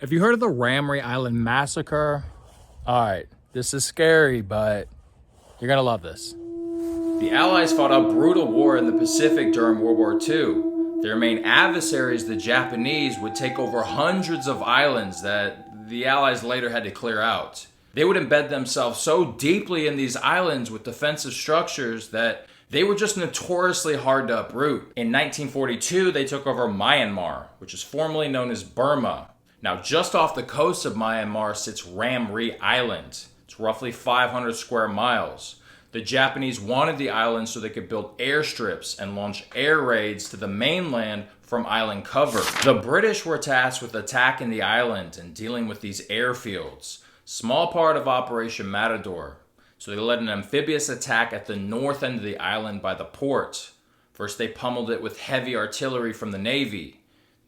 Have you heard of the Ramree Island Massacre? All right, this is scary, but you're gonna love this. The Allies fought a brutal war in the Pacific during World War II. Their main adversaries, the Japanese, would take over hundreds of islands that the Allies later had to clear out. They would embed themselves so deeply in these islands with defensive structures that they were just notoriously hard to uproot. In 1942, they took over Myanmar, which is formerly known as Burma. Now, just off the coast of Myanmar sits Ramree Island. It's roughly 500 square miles. The Japanese wanted the island so they could build airstrips and launch air raids to the mainland from island cover. The British were tasked with attacking the island and dealing with these airfields. Small part of Operation Matador. So they led an amphibious attack at the north end of the island by the port. First they pummeled it with heavy artillery from the Navy.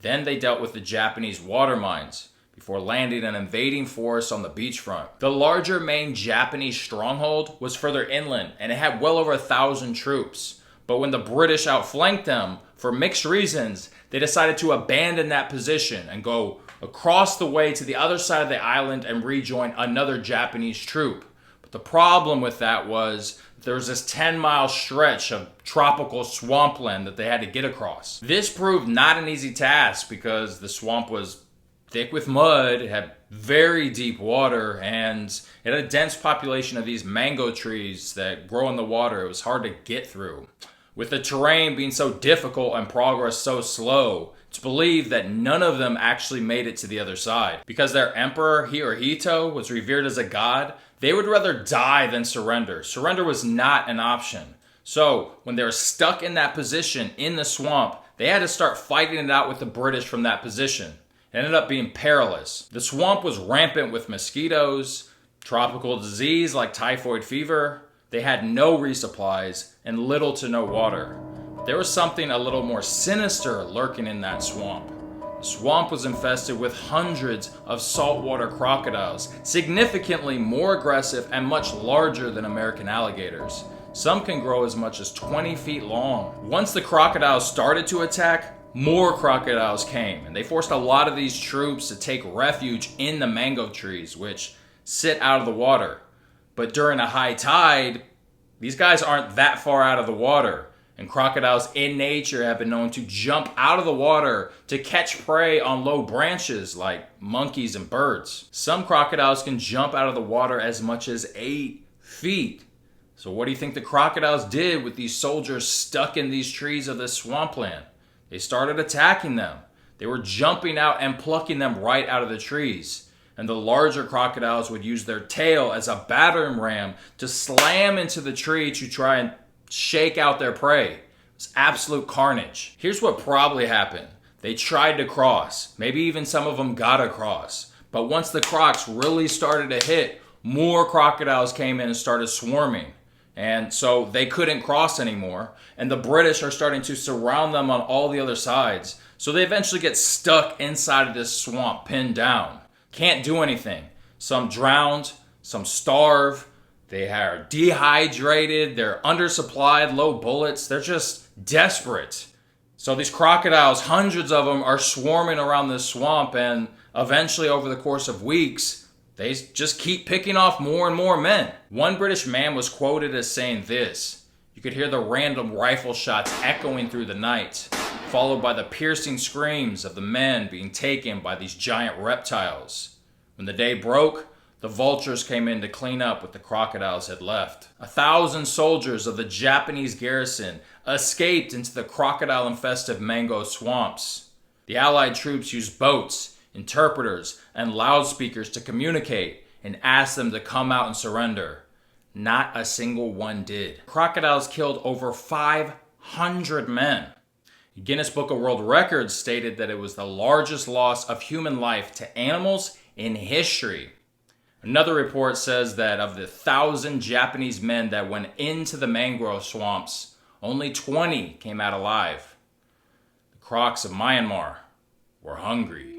Then they dealt with the Japanese water mines before landing an invading force on the beachfront. The larger main Japanese stronghold was further inland and it had well over 1,000 troops. But when the British outflanked them, for mixed reasons, they decided to abandon that position and go across the way to the other side of the island and rejoin another Japanese troop. But the problem with that was there was this 10-mile stretch of tropical swampland that they had to get across. This proved not an easy task because the swamp was thick with mud, it had very deep water, and it had a dense population of these mango trees that grow in the water. It was hard to get through. With the terrain being so difficult and progress so slow, it's believed that none of them actually made it to the other side. Because their emperor, Hirohito, was revered as a god, they would rather die than surrender. Surrender was not an option. So, when they were stuck in that position in the swamp, they had to start fighting it out with the British from that position. It ended up being perilous. The swamp was rampant with mosquitoes, tropical disease like typhoid fever. They had no resupplies and little to no water. There was something a little more sinister lurking in that swamp. The swamp was infested with hundreds of saltwater crocodiles, significantly more aggressive and much larger than American alligators. Some can grow as much as 20 feet long. Once the crocodiles started to attack, more crocodiles came, and they forced a lot of these troops to take refuge in the mango trees, which sit out of the water. But during a high tide, these guys aren't that far out of the water. And crocodiles in nature have been known to jump out of the water to catch prey on low branches like monkeys and birds. Some crocodiles can jump out of the water as much as 8 feet. So what do you think the crocodiles did with these soldiers stuck in these trees of this swampland? They started attacking them. They were jumping out and plucking them right out of the trees. And the larger crocodiles would use their tail as a battering ram to slam into the tree to try and shake out their prey. It's absolute carnage. Here's what probably happened. They tried to cross. Maybe even some of them got across. But once the crocs really started to hit, more crocodiles came in and started swarming. And so they couldn't cross anymore. And the British are starting to surround them on all the other sides. So they eventually get stuck inside of this swamp, pinned down. Can't do anything. Some drowned, some starve. They are dehydrated, they're undersupplied, low bullets. They're just desperate. So these crocodiles, hundreds of them, are swarming around this swamp, and eventually over the course of weeks, they just keep picking off more and more men. One British man was quoted as saying this: "You could hear the random rifle shots echoing through the night, followed by the piercing screams of the men being taken by these giant reptiles. When the day broke, the vultures came in to clean up what the crocodiles had left." 1,000 soldiers of the Japanese garrison escaped into the crocodile-infested mango swamps. The Allied troops used boats, interpreters, and loudspeakers to communicate and ask them to come out and surrender. Not a single one did. Crocodiles killed over 500 men. The Guinness Book of World Records stated that it was the largest loss of human life to animals in history. Another report says that of the 1,000 Japanese men that went into the mangrove swamps, only 20 came out alive. The crocs of Myanmar were hungry.